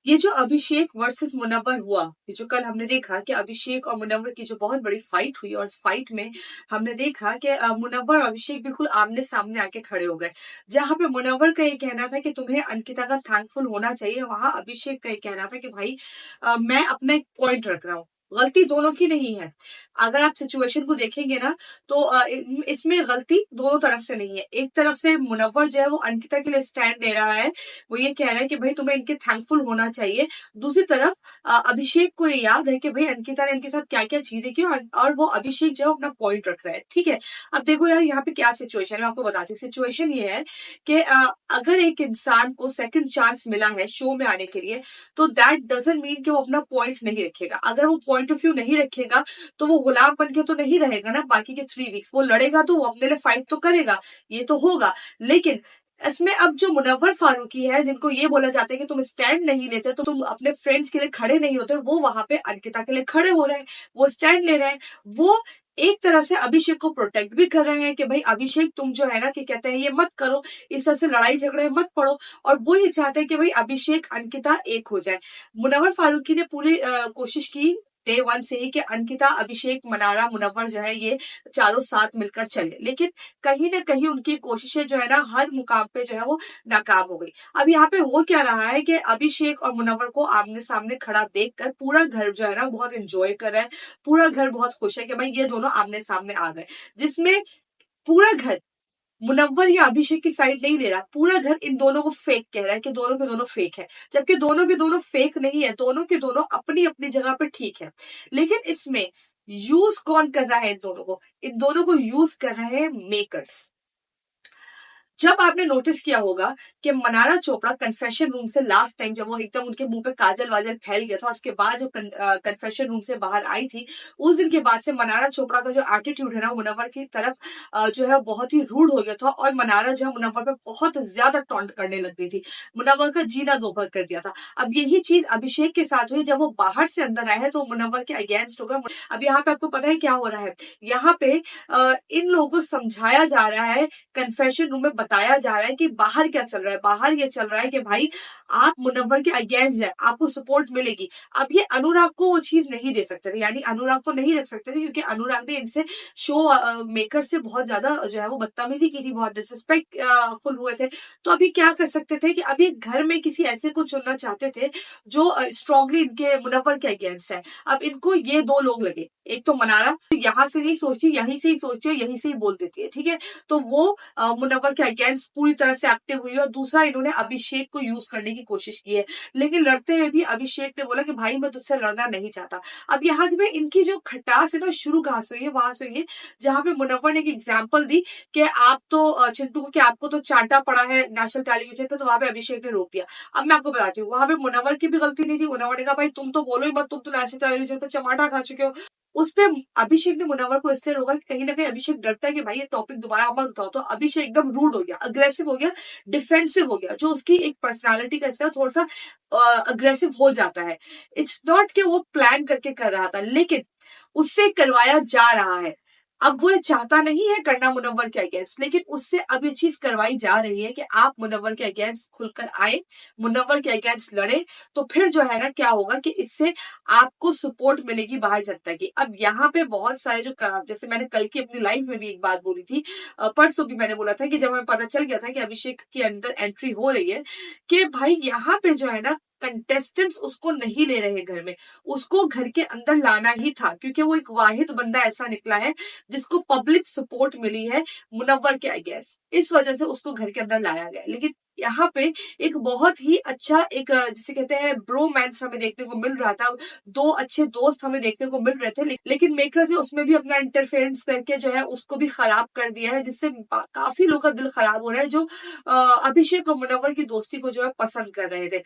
ये जो अभिषेक वर्सेस मुनव्वर हुआ, ये जो कल हमने देखा कि अभिषेक और मुनव्वर की जो बहुत बड़ी फाइट हुई और इस फाइट में हमने देखा कि मुनव्वर और अभिषेक बिल्कुल आमने सामने आके खड़े हो गए। जहां पे मुनव्वर का ये कहना था कि तुम्हें अंकिता का थैंकफुल होना चाहिए, वहां अभिषेक का ये कहना था कि भाई मैं अपना एक पॉइंट रख रहा हूँ। गलती दोनों की नहीं है। अगर आप सिचुएशन को देखेंगे ना तो इसमें गलती दोनों तरफ से नहीं है। एक तरफ से मुनव्वर जो है वो अंकिता के लिए स्टैंड ले रहा है, वो ये कह रहा है कि भाई तुम्हें इनके थैंकफुल होना चाहिए। दूसरी तरफ अभिषेक को ये याद है कि भाई अंकिता ने इनके साथ क्या क्या चीजें की, और वो अभिषेक जो है अपना पॉइंट रख रहा है। ठीक है, अब देखो यार यहाँ पे क्या सिचुएशन है, मैं आपको बताती हूँ। सिचुएशन ये है कि अगर एक इंसान को सेकंड चांस मिला है शो में आने के लिए, तो दैट डजंट मीन कि वो अपना पॉइंट नहीं रखेगा। अगर वो पॉइंट ऑफ व्यू नहीं रखेगा तो वो गुलाम बन के तो नहीं रहेगा ना बाकी के 3 वीक्स। वो लड़ेगा तो वो अपने लिए फाइट तो करेगा, ये तो होगा। लेकिन इसमें अब जो मुनव्वर फारूकी है, जिनको ये बोला जाता है कि तुम स्टैंड नहीं लेते, तो तुम अपने फ्रेंड्स के लिए खड़े नहीं होते, वो वहां पे अंकिता के लिए खड़े हो रहे हैं, वो स्टैंड ले रहे हैं। वो एक तरह से अभिषेक को प्रोटेक्ट भी कर रहे हैं कि भाई अभिषेक तुम जो है ना कि कहते हैं ये मत करो, इस तरह से लड़ाई झगड़े में मत पड़ो। और वो ये चाहते हैं कि भाई अभिषेक अंकिता एक हो जाए। मुनव्वर फारूकी ने पूरी कोशिश की डे वन से ही कि अंकिता, अभिषेक, मनारा, मुनव्वर जो है ये चारों साथ मिलकर चले, लेकिन कहीं ना कहीं उनकी कोशिशें जो है ना हर मुकाम पे जो है वो नाकाम हो गई। अब यहाँ पे हो क्या रहा है कि अभिषेक और मुनव्वर को आमने सामने खड़ा देखकर पूरा घर जो है ना बहुत एंजॉय कर रहा है। पूरा घर बहुत खुश है कि भाई ये दोनों आमने सामने आ गए, जिसमें पूरा घर मुनव्वर या अभिषेक की साइड नहीं ले रहा। पूरा घर इन दोनों को फेक कह रहा है कि दोनों के दोनों फेक है, जबकि दोनों के दोनों फेक नहीं है। दोनों के दोनों अपनी अपनी जगह पे ठीक है। लेकिन इसमें यूज कौन कर रहा है इन दोनों को? इन दोनों को यूज कर रहे हैं मेकर्स। जब आपने नोटिस किया होगा कि मनारा चोपड़ा कन्फेशन रूम से लास्ट टाइम जब वो एकदम उनके मुंह पे काजल वाजल फैल गया था और उसके बाद जो कन्फेशन रूम से बाहर आई थी, उस दिन के बाद से मनारा चोपड़ा का जो एटीट्यूड है ना मुनव्वर की तरफ जो है बहुत ही रूड हो गया था, और मनारा जो है मुनव्वर पे बहुत ज्यादा टॉन्ट करने लग गई थी। मुनव्वर का जीना दोभर कर दिया था। अब यही चीज अभिषेक के साथ हुई। जब वो बाहर से अंदर आए हैं तो मुनव्वर के अगेंस्ट हो गए। अब यहाँ पे आपको पता है क्या हो रहा है? यहाँ पे इन लोगों को समझाया जा रहा है, कन्फेशन रूम में बताया जा रहा है कि बाहर क्या चल रहा है। बाहर ये चल रहा है कि भाई आप मुनव्वर के अगेंस्ट है, आपको सपोर्ट मिलेगी। अब ये अनुराग को वो चीज नहीं दे सकते थे, यानी अनुराग को नहीं रख सकते थे, क्योंकि अनुराग ने इनसे शो मेकर से बहुत ज्यादा जो है वो बदतमीजी की थी, बहुत डिसरिस्पेक्टफुल हुए थे। तो अभी क्या कर सकते थे कि अभी घर में किसी ऐसे को चुनना चाहते थे जो स्ट्रांगली इनके मुनव्वर के अगेंस्ट है। अब इनको ये दो लोग लगे, एक तो मनारा यहाँ से नहीं सोचती, यहीं से ही सोचती है, यहीं से ही बोल देती है। ठीक है, तो वो मुनव्वर के अगेंस्ट पूरी तरह से एक्टिव हुई है। और दूसरा, इन्होंने अभिषेक को यूज करने की कोशिश की है, लेकिन लड़ते हुए भी अभिषेक ने बोला कि भाई मैं तुझसे लड़ना नहीं चाहता। अब यहाँ में इनकी जो खटास है ना शुरू कहाँ से हुई है? वहां से हुई है जहां पे मुनव्वर ने एक एग्जाम्पल दी कि आप तो चिंटू को, कि आपको तो चांटा पड़ा है नेशनल टेलीविजन पे, तो वहां पे अभिषेक ने रोक दिया। अब मैं आपको बताती हूँ, वहां पे मुनव्वर की भी गलती नहीं थी। मुनव्वर ने कहा भाई तुम तो बोलो ही मत, तुम तो नेशनल टेलीविजन पे चमाटा खा चुके हो। उस पे अभिषेक ने मुनव्वर को इसलिए रोका कि कहीं ना कहीं अभिषेक डरता है कि भाई ये टॉपिक दोबारा मत उठाओ। तो अभिषेक एकदम रूड हो गया, अग्रेसिव हो गया, डिफेंसिव हो गया, जो उसकी एक पर्सनालिटी का हिस्सा है, थोड़ा सा अग्रेसिव हो जाता है। इट्स नॉट कि वो प्लान करके कर रहा था, लेकिन उससे करवाया जा रहा है। अब वो ये चाहता नहीं है करना मुनव्वर के अगेंस्ट, लेकिन उससे अब ये चीज करवाई जा रही है कि आप मुनव्वर के अगेंस्ट खुलकर आए, मुनव्वर के अगेंस्ट लड़े, तो फिर जो है ना क्या होगा कि इससे आपको सपोर्ट मिलेगी बाहर जनता की। अब यहाँ पे बहुत सारे जो जैसे मैंने कल की अपनी लाइफ में भी एक बात बोली थी, परसों भी मैंने बोला था कि जब हमें पता चल गया था कि अभिषेक के अंदर एंट्री हो रही है, कि भाई यहाँ पे जो है ना कंटेस्टेंट्स उसको नहीं ले रहे घर में, उसको घर के अंदर लाना ही था, क्योंकि वो एक वाहिद बंदा ऐसा निकला है जिसको पब्लिक सपोर्ट मिली है मुनव्वर के अगेंस्ट। इस वजह से उसको घर के अंदर लाया गया। लेकिन यहाँ पे एक बहुत ही अच्छा एक जिसे कहते हैं ब्रोमैंस हमें देखने को मिल रहा था। दो अच्छे दोस्त हमें देखने को मिल रहे थे, लेकिन मेकर्स ने उसमें भी अपना इंटरफेरेंस करके जो है उसको भी खराब कर दिया है, जिससे काफी लोगों का दिल खराब हो रहा है जो अभिषेक और मुनव्वर की दोस्ती को जो है पसंद कर रहे थे।